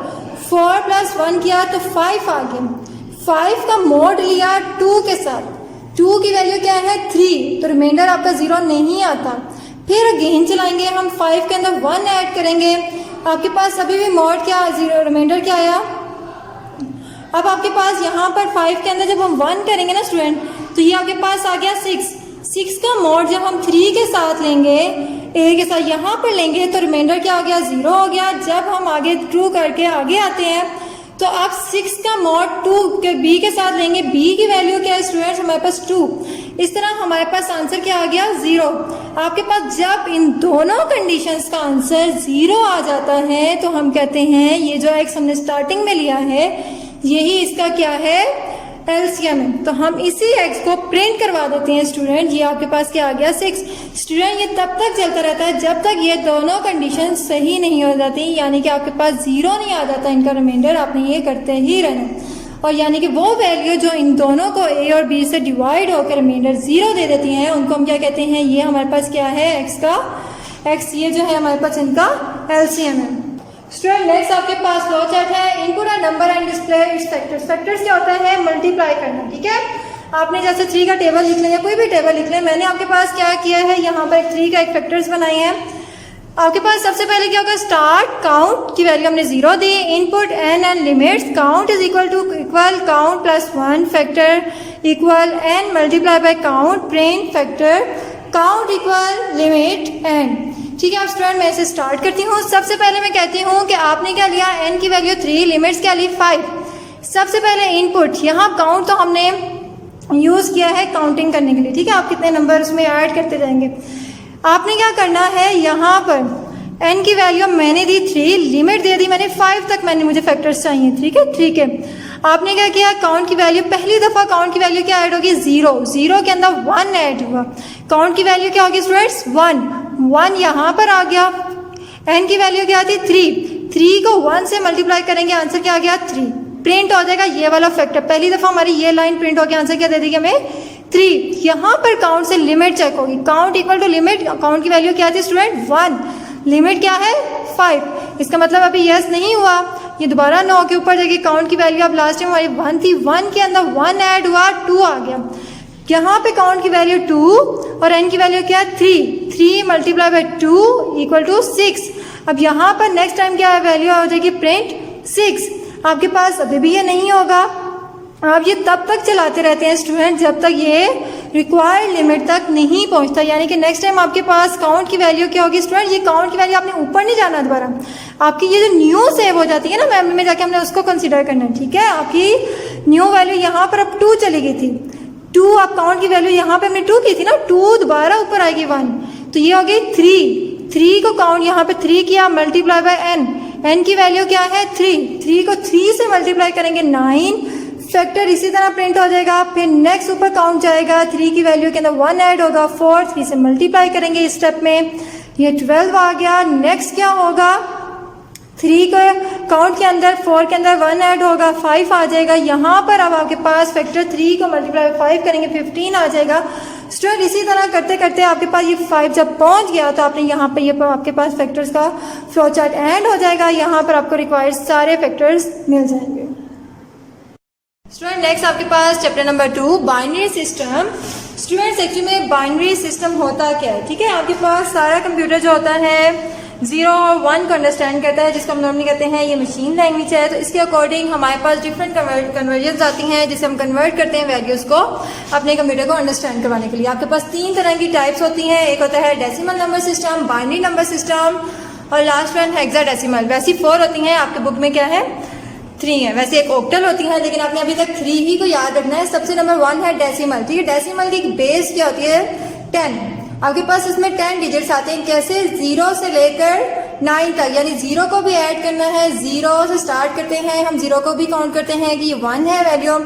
4 + 1 किया तो 5 आ गया, 5 का मोड लिया 2 के साथ, 2 की वैल्यू क्या है 3, तो रिमाइंडर आपका 0 नहीं आता। फिर अगेन चलाएंगे हम 5 के अंदर 1 ऐड करेंगे, आपके पास अभी भी मोड क्या 0, रिमाइंडर क्या आया। अब आपके पास यहाँ पर 5 के अंदर जब हम 1 करेंगे ना स्टूडेंट, तो ये आपके पास आ गया 6 का मोड जब हम 3 के साथ लेंगे, a के साथ यहाँ पर लेंगे, तो रिमाइंडर क्या हो गया 0 हो गया। जब हम आगे ट्रू करके आगे आते हैं, तो आप 6 का मोड 2 के b के साथ लेंगे, b की वैल्यू क्या है स्टूडेंट्स हमारे पास 2। इस तरह हमारे पास आंसर क्या आ गया 0। आपके पास जब इन दोनों कंडीशंस का आंसर 0 आ जाता है, तो हम कहते हैं ये जो x हमने स्टार्टिंग में लिया है, यही इसका क्या है एलसीएम है। तो हम इसी x को प्रिंट करवा देते हैं स्टूडेंट, ये आपके पास क्या आ गया 6। स्टूडेंट ये तब तक चलता रहता है जब तक ये दोनों कंडीशन सही नहीं हो जाती, यानी कि आपके पास 0 नहीं आ जाता इनका रिमाइंडर, आपने ये करते ही रहना। और यानी कि वो वैल्यू जो इन दोनों को a और b से डिवाइड होकर रिमाइंडर 0 दे देती हैं, उनको हम क्या कहते हैं, ये हमारे पास क्या है x, ये जो है हमारे पास इनका एलसीएम है। स्टूडेंट नेक्स्ट आपके पास फ्लो चार्ट है, input and number and display it's factors. Factors क्या होता है, मल्टीप्लाई करना, ठीक है। आपने जैसे 3 का टेबल लिख लें या कोई भी टेबल लिख लें, मैंने आपके पास क्या किया है, यहाँ पर 3 का एक फैक्टर्स बनाए हैं। आपके पास सबसे पहले क्या होगा, स्टार्ट काउंट की वैल्यू हमने 0 दी, input n and limits, count is equal count plus 1 factor equal n multiply by count, print factor count equal limit n, ठीक है। अब स्टूडेंट मैं इसे स्टार्ट करती हूँ। सबसे पहले मैं कहती हूँ कि आपने क्या लिया, n की वैल्यू 3, लिमिट्स क्या ली 5। सबसे पहले इनपुट, यहाँ काउंट तो हमने यूज़ किया है काउंटिंग करने के लिए, ठीक है। आप कितने नंबर उसमें ऐड करते जाएंगे। आपने क्या करना है, यहाँ पर n की वैल्यू मैंने दी 3, लिमिट दे दी मैंने 5 तक, मैंने मुझे फैक्टर्स चाहिए, ठीक है। ठीक है, आपने क्या किया, काउंट की वैल्यू, पहली दफ़ा काउंट की वैल्यू क्या ऐड होगी, 0, 0 के अंदर 1 ऐड हुआ, काउंट की वैल्यू क्या होगी स्टूडेंट्स, 1, 1 यहाँ पर आ गया। n की वैल्यू क्या थी 3, 3 को 1 से मल्टीप्लाई करेंगे, आंसर क्या आ गया 3, प्रिंट हो जाएगा ये वाला फैक्टर, पहली दफ़ा हमारी ये लाइन प्रिंट हो गया, आंसर क्या दे देगी हमें 3। यहाँ पर काउंट से लिमिट चेक होगी, count equal to limit, count की वैल्यू क्या थी स्टूडेंट 1, लिमिट क्या है 5, इसका मतलब अभी यस नहीं हुआ, ये दोबारा 9 के ऊपर जाएगी, काउंट की वैल्यू अब लास्ट टाइम हमारी 1 थी, 1 के अंदर 1 ऐड हुआ, 2 आ गया, यहाँ पे काउंट की वैल्यू 2 और n की वैल्यू क्या है 3, 3 मल्टीप्लाई बाई 2 इक्वल टू 6। अब यहाँ पर नेक्स्ट टाइम क्या है, वैल्यू हो जाएगी प्रिंट 6, आपके पास अभी भी ये नहीं होगा, आप ये तब तक चलाते रहते हैं स्टूडेंट जब तक ये रिक्वायर्ड लिमिट तक नहीं पहुंचता, यानी कि नेक्स्ट टाइम आपके पास काउंट की वैल्यू क्या होगी स्टूडेंट, ये काउंट की वैल्यू आपने ऊपर नहीं जाना दोबारा, आपकी ये जो न्यू सेव हो जाती है ना मेमोरी में जाके, हमने उसको कंसीडर करना है, ठीक है। आपकी न्यू वैल्यू यहाँ पर अब 2 चली गई थी, 2, आप काउंट की वैल्यू यहाँ पे हमने 2 की थी ना, 2 दोबारा ऊपर आएगी 1, तो ये हो गई 3, 3 को काउंट यहाँ पे 3 किया, मल्टीप्लाई बाय n की वैल्यू क्या है 3, 3 को 3 से मल्टीप्लाई करेंगे 9, फैक्टर इसी तरह प्रिंट हो जाएगा, फिर नेक्स्ट ऊपर काउंट जाएगा, 3 की वैल्यू के अंदर 1 ऐड होगा, 4, 3 से मल्टीप्लाई करेंगे इस स्टेप में, ये 12 आ गया। नेक्स्ट क्या होगा, 3 को काउंट के अंदर 4 के अंदर 1 ऐड होगा, 5 आ जाएगा, यहाँ पर अब आपके पास फैक्टर 3 को मल्टीप्लाई 5 करेंगे 15 आ जाएगा। स्टूडेंट इसी तरह करते करते आपके पास ये 5 जब पहुँच गया तो आपने यहाँ पर ये आपके पास फैक्टर्स का फ्लो चार्ट एंड हो जाएगा, यहाँ पर आपको रिक्वायर्ड सारे फैक्टर्स मिल जाएंगे। स्टूडेंट नेक्स्ट आपके पास chapter number 2 binary system. Students actually में बाइनरी सिस्टम होता क्या है, ठीक है। आपके पास सारा कंप्यूटर जो होता है 0 और 1 को अंडरस्टैंड करता है, जिसको हम नॉर्मली कहते हैं ये मशीन लैंग्वेज है, तो इसके अकॉर्डिंग हमारे पास डिफरेंट कन्वर्जन्स आती हैं जिसे हम कन्वर्ट करते हैं वैल्यूज़ को अपने कंप्यूटर को अंडरस्टैंड करवाने के लिए। आपके पास 3 तरह की टाइप्स होती हैं, एक होता है decimal number system, binary number system और लास्ट वन हेक्साडेसिमल। वैसी 4 होती हैं, आपके बुक में क्या है 3 है, वैसे एक ऑक्टल होती है, लेकिन आपने अभी तक 3 ही को याद रखना है। सबसे नंबर 1 है डेसिमल, ठीक है। डेसिमल की बेस क्या होती है 10, आपके पास इसमें 10 डिजिट्स आते हैं, कैसे 0 से लेकर 9 तक, यानी 0 को भी ऐड करना है, 0 से स्टार्ट करते हैं हम, 0 को भी काउंट करते हैं कि ये 1 है वैल्यू,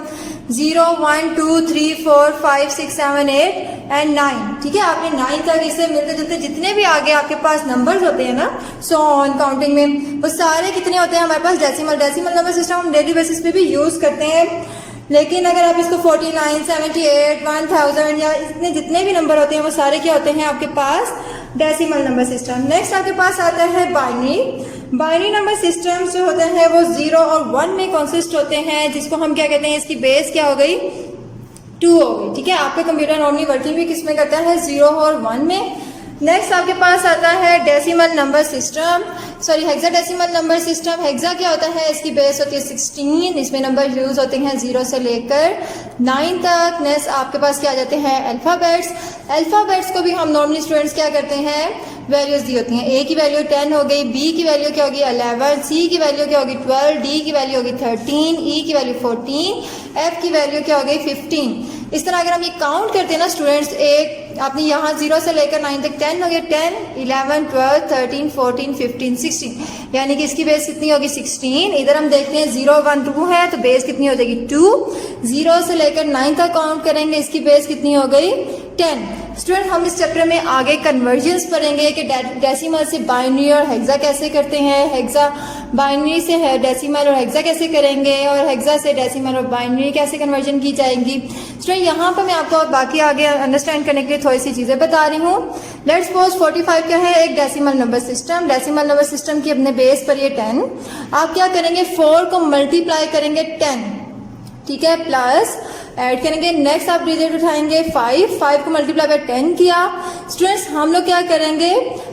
0 1 2 3 4 5 6 7 8 एंड 9, ठीक है। आपने 9 तक इससे मिलते जुलते जितने भी आगे आपके पास नंबर्स होते हैं ना, सो ऑन काउंटिंग में, वो सारे कितने होते हैं हमारे पास डेसिमल। डेसिमल नंबर सिस्टम हम डेली बेसिस पे भी यूज करते हैं, लेकिन अगर आप इसको 49 78 1000 या इतने जितने भी नंबर होते हैं वो सारे क्या होते हैं आपके पास डेसिमल नंबर सिस्टम। नेक्स्ट आपके पास आता है बाइनरी। बाइनरी नंबर सिस्टम जो होते हैं वो 0 और 1 में कंसिस्ट होते हैं, जिसको हम क्या कहते हैं, इसकी बेस क्या हो गई 2 हो गई, ठीक है। आपका कंप्यूटर नॉर्मली वर्किंग भी किसमें करता है 0 और 1 में। नेक्स्ट आपके पास आता है decimal number system, sorry hexadecimal number system. Hexa क्या होता है, इसकी बेस होती है 16, इसमें नंबर यूज होते हैं 0 से लेकर 9 तक। नेक्स्ट आपके पास क्या आ जाते हैं अल्फाबेट्स। अल्फाबेट्स को भी हम नॉर्मली स्टूडेंट्स क्या करते हैं वैल्यूज दी होती हैं, ए की वैल्यू 10 हो गई, बी की वैल्यू क्या होगी 11, सी की वैल्यू क्या होगी 12, डी की वैल्यू होगी 13, ई की वैल्यू 14, एफ की वैल्यू क्या हो गई 15। इस तरह अगर हम ये काउंट करते हैं ना स्टूडेंट्स, एक आपने यहाँ 0 से लेकर 9 तक 10 हो गया, 10 11 12 13 14 15 16, यानी कि इसकी बेस कितनी होगी 16। इधर हम देखते हैं 0 1 2 है तो बेस कितनी हो जाएगी 2। 0 से लेकर 9 तक काउंट करेंगे, इसकी बेस कितनी हो गई 10। स्टूडेंट हम इस चैप्टर में आगे कन्वर्जन्स पढ़ेंगे कि डेसिमल से बाइनरी और हेक्सा कैसे करते हैं, हेक्सा बाइनरी से डेसिमल और हेक्सा कैसे करेंगे, और हेक्सा से डेसिमल और बाइनरी कैसे कन्वर्जन की जाएंगी। स्टूडेंट यहाँ पर मैं आपको बाकी आगे अंडरस्टैंड करने के लिए थोड़ी सी चीज़ें बता रही हूँ। लेट्स सपोज 45 क्या है, एक decimal number system. Decimal number system की अपने बेस पर ये 10, आप क्या करेंगे 4 को मल्टीप्लाई करेंगे 10, ठीक है, प्लस ऐड करेंगे। नेक्स्ट आप डिजिट उठाएंगे 5 को मल्टीप्लाई बाय 10 किया। स्टूडेंट्स हम लोग क्या करेंगे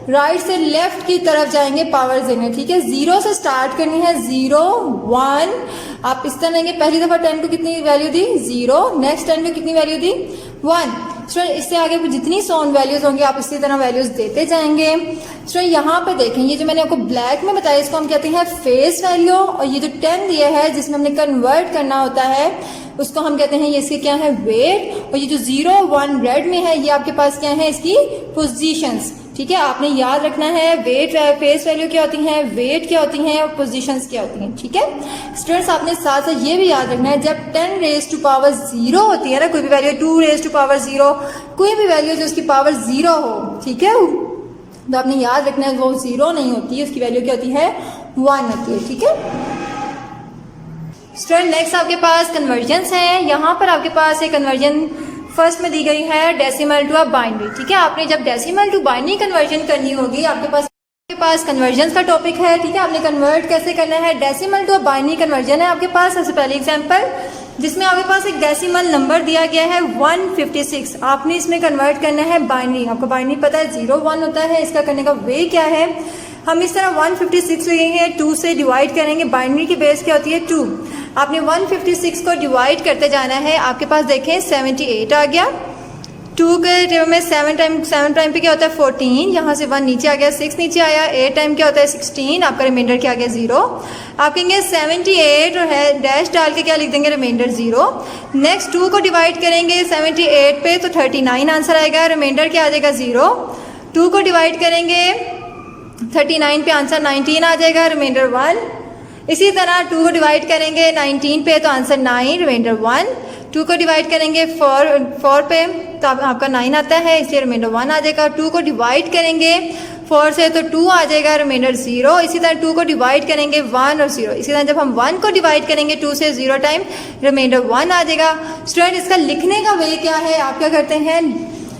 राइट से लेफ्ट की तरफ जाएंगे पावर देने, ठीक है। 0 से स्टार्ट करनी है, 0 1 आप इस तरह लेंगे, पहली दफा 10 को कितनी वैल्यू दी 0, नेक्स्ट 10 को कितनी वैल्यू दी 1। स्टूडेंट इससे आगे जितनी सॉन वैल्यूज होंगी आप इसी तरह वैल्यूज देते जाएंगे। स्टूडेंट यहाँ पे देखें, ये जो मैंने आपको ब्लैक में बताया इसको हम कहते हैं फेस वैल्यू, और ये जो 10 दिया है जिसमें हमने कन्वर्ट करना होता है उसको हम कहते हैं ये इसके क्या है वेट, और ये जो 0 1 रेड में है ये आपके पास क्या है इसकी पोजीशंस, ठीक ठीक है, आपने याद रखना है वेट फेस वैल्यू क्या होती है, वेट क्या होती है और पोजीशंस क्या होती हैं। ठीक है स्टूडेंट्स, आपने साथ साथ ये भी याद रखना है जब 10 रेज टू पावर 0 होती है ना, कोई भी वैल्यू 2 रेज टू पावर 0, कोई भी वैल्यू जो उसकी पावर 0 हो, ठीक है, तो आपने याद रखना है वो 0 नहीं होती है, उसकी वैल्यू क्या होती है 1 होती है। ठीक है स्टूडेंट, नेक्स्ट आपके पास कन्वर्जन्स हैं। यहाँ पर आपके पास एक कन्वर्जन फर्स्ट में दी गई है डेसिमल टू बाइनरी। ठीक है, आपने जब डेसिमल टू बाइनरी कन्वर्जन करनी होगी, आपके पास कन्वर्जन का टॉपिक है। ठीक है, आपने कन्वर्ट कैसे करना है, डेसिमल टू बाइनरी कन्वर्जन है आपके पास। सबसे पहले एग्जांपल जिसमें आपके पास एक डेसिमल नंबर दिया गया है 156, आपने इसमें कन्वर्ट करना है बाइनरी। आपको बाइनरी पता है 0 1 होता है, इसका करने का वे क्या है, हम इस तरह 156 लेंगे, 2 से डिवाइड करेंगे, बाइनरी की बेस क्या होती है 2, आपने 156 को डिवाइड करते जाना है। आपके पास देखें 78 आ गया, 2 के टेबल में 7 टाइम पे क्या होता है 14, यहाँ से 1 नीचे आ गया, 6 नीचे आया, 8 टाइम क्या होता है 16, आपका रिमाइंडर क्या आ गया 0। आप कहेंगे 78 और है डैश डाल के क्या लिख देंगे रिमाइंडर 0। नेक्स्ट 2 को डिवाइड करेंगे 78 पे तो 39 आंसर आएगा, रिमाइंडर क्या आ जाएगा 0। 2 को डिवाइड करेंगे 39 पे आंसर 19 आ जाएगा, रिमाइंडर 1। इसी तरह 2 को डिवाइड करेंगे 19 पे तो आंसर 9, रिमाइंडर 1। 2 को डिवाइड करेंगे 4 पे तो आपका 9 आता है, इसलिए रिमाइंडर 1 आ जाएगा। 2 को डिवाइड करेंगे 4 से तो 2 आ जाएगा, रिमाइंडर 0। इसी तरह 2 को डिवाइड करेंगे 1 और 0। इसी तरह जब हम 1 को डिवाइड करेंगे 2 से 0 टाइम, रिमाइंडर 1 आ जाएगा। स्टूडेंट, इसका लिखने का वे क्या है, आप क्या करते हैं,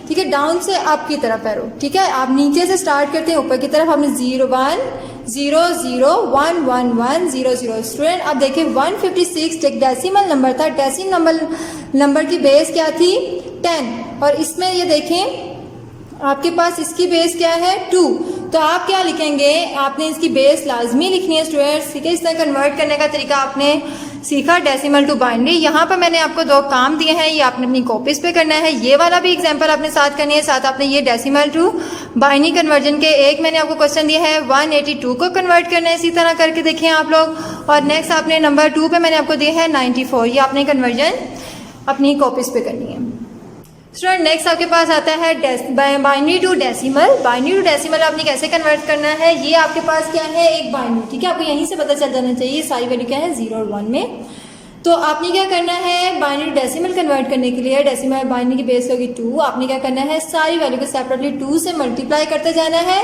ठीक है, डाउन से अप की तरफ एरो। ठीक है, आप नीचे से स्टार्ट करते हैं ऊपर की तरफ, हमने 0 1 0 0 1 1 1 0 0। स्टूडेंट आप देखिए 156 एक डेसिमल नंबर था, डेसिमल नंबर की बेस क्या थी 10, और इसमें ये देखें आपके पास इसकी बेस क्या है 2, तो आप क्या लिखेंगे, आपने इसकी बेस लाजमी लिखनी है स्टूडेंट्स। ठीक है, इस तरह कन्वर्ट करने का तरीका आपने सीखा डेसिमल टू बाइनरी। यहाँ पर मैंने आपको 2 काम दिए हैं, ये आपने अपनी कॉपीज पे करना है, ये वाला भी एग्जांपल आपने साथ करनी है, साथ आपने ये डेसिमल टू बाइनरी कन्वर्जन के एक मैंने आपको क्वेश्चन दिया है 182 को कन्वर्ट करना है, इसी तरह करके देखिए आप लोग। और नेक्स्ट आपने नंबर 2 पे मैंने आपको दिया है 94, ये आपने कन्वर्जन अपनी कॉपीज पे करनी है। स्टूडेंट नेक्स्ट आपके पास आता है binary to decimal. Binary to decimal आपने कैसे कन्वर्ट करना है, ये आपके पास क्या है एक बाइनरी। ठीक है, आपको यहीं से पता चल जाना चाहिए सारी वैल्यू क्या है 0 और 1 में। तो आपने क्या करना है, बाइनरी डेसिमल कन्वर्ट करने के लिए, डेसिमल बाइनरी की बेस होगी 2, आपने क्या करना है सारी वैल्यू को सेपरेटली 2 से मल्टीप्लाई करते जाना है,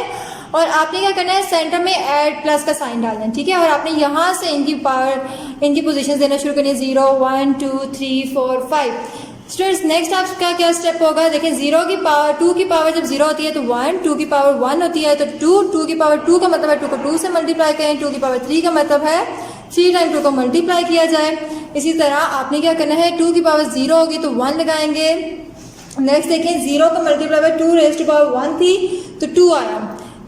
और आपने क्या करना है सेंटर में ऐड प्लस का साइन डालना है। ठीक है, और आपने यहाँ से इनकी पावर, इनकी पोजीशन देना शुरू करनी है 0 1 2 3 4 5। स्टूडेंट्स नेक्स्ट आपका क्या स्टेप होगा, देखें 0 की पावर 2 की पावर जब 0 होती है तो 1, 2 की पावर 1 होती है तो 2, 2 की पावर 2 का मतलब है 2 को 2 से मल्टीप्लाई करें, 2 की पावर 3 का मतलब है 3 टाइम 2 को मल्टीप्लाई किया जाए। इसी तरह आपने क्या करना है 2 की पावर 0 होगी तो 1 लगाएंगे। नेक्स्ट देखें 0 का multiply by 2 raise to power 1 थी तो 2 आया,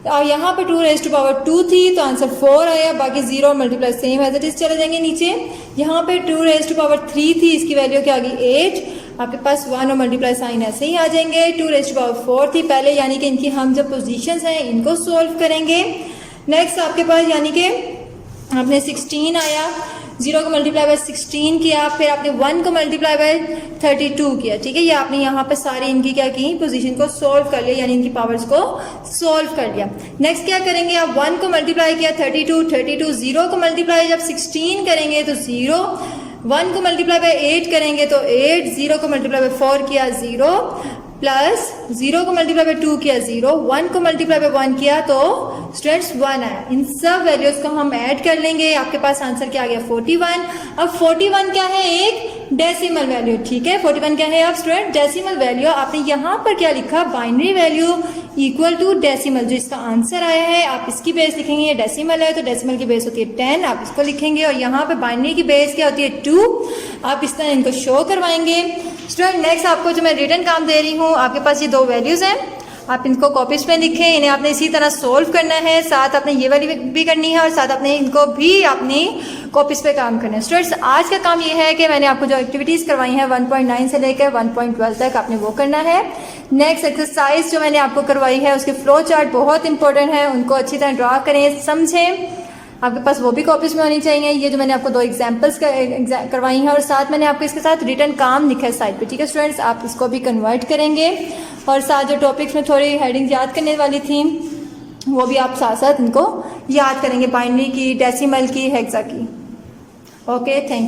और यहाँ पे 2 रेज टू पावर 2 थी तो आंसर 4 आया, बाकी 0 multiply same as it is चले जाएंगे नीचे। यहाँ पे 2 रेज टू पावर 3 थी, इसकी वैल्यू क्या आ गई 8, आपके पास 1 और मल्टीप्लाई साइन ऐसे ही आ जाएंगे। 2 रेज टू पावर 4 थी पहले, यानी कि इनकी हम जो पोजीशंस हैं इनको सोल्व करेंगे। नेक्स्ट आपके पास यानी कि आपने 16 आया, 0 को मल्टीप्लाई बाय 16 किया, फिर आपने 1 को मल्टीप्लाई बाय 32 किया। ठीक है, ये आपने यहाँ पे सारी इनकी क्या की पोजीशन को सोल्व कर लिया, यानी इनकी पावर्स को सोल्व कर लिया। नेक्स्ट क्या करेंगे, आप 1 को मल्टीप्लाई किया 32, 0 को मल्टीप्लाई जब 16 करेंगे तो 0, 1 को मल्टीप्लाई बाय 8 करेंगे तो 8, 0 को मल्टीप्लाई बाय 4 किया 0, प्लस 0 को मल्टीप्लाई बाय 2 किया 0, 1 को मल्टीप्लाई बाय 1 किया तो स्टूडेंट्स 1 आया। इन सब वैल्यूज को हम ऐड कर लेंगे, आपके पास आंसर क्या आ गया 41। अब 41 क्या है, एक डेसिमल वैल्यू। ठीक है, 41 क्या है अब स्टूडेंट डेसिमल वैल्यू। आपने यहाँ पर क्या लिखा, binary value equal to decimal, जो इसका आंसर आया है आप इसकी बेस लिखेंगे, ये डेसिमल है तो डेसिमल की बेस होती है 10, आप इसको लिखेंगे, और यहाँ पे बाइनरी की बेस क्या होती है 2, आप इस तरह इनको शो करवाएंगे। स्टूडेंट नेक्स्ट आपको जो मैं रिटर्न काम दे रही हूँ, आपके पास ये 2 वैल्यूज हैं, आप इनको कॉपीज में लिखें, इन्हें आपने इसी तरह सोल्व करना है, साथ आपने ये वाली भी करनी है और साथ आपने इनको भी अपनी कॉपीज पे काम करना है। स्टूडेंट्स आज का काम ये है कि मैंने आपको जो एक्टिविटीज़ करवाई हैं 1.9 से लेकर 1.12 तक आपने वो करना है। नेक्स्ट एक्सरसाइज जो मैंने आपको करवाई है उसके फ्लो चार्ट बहुत इंपॉर्टेंट है, उनको अच्छी तरह ड्रा करें, समझें, आपके पास वो भी कॉपीज में होनी चाहिए। ये जो मैंने आपको 2 एग्जाम्पल्स करवाई हैं और साथ मैंने आपको इसके साथ रिटर्न काम लिखा है साइड पे, ठीक है स्टूडेंट्स, आप इसको भी कन्वर्ट करेंगे और साथ जो टॉपिक्स में थोड़ी हेडिंग याद करने वाली थी वो भी आप साथ साथ इनको याद करेंगे, बाइनरी की, डेसिमल की, हेक्सा की। Okay, thank you.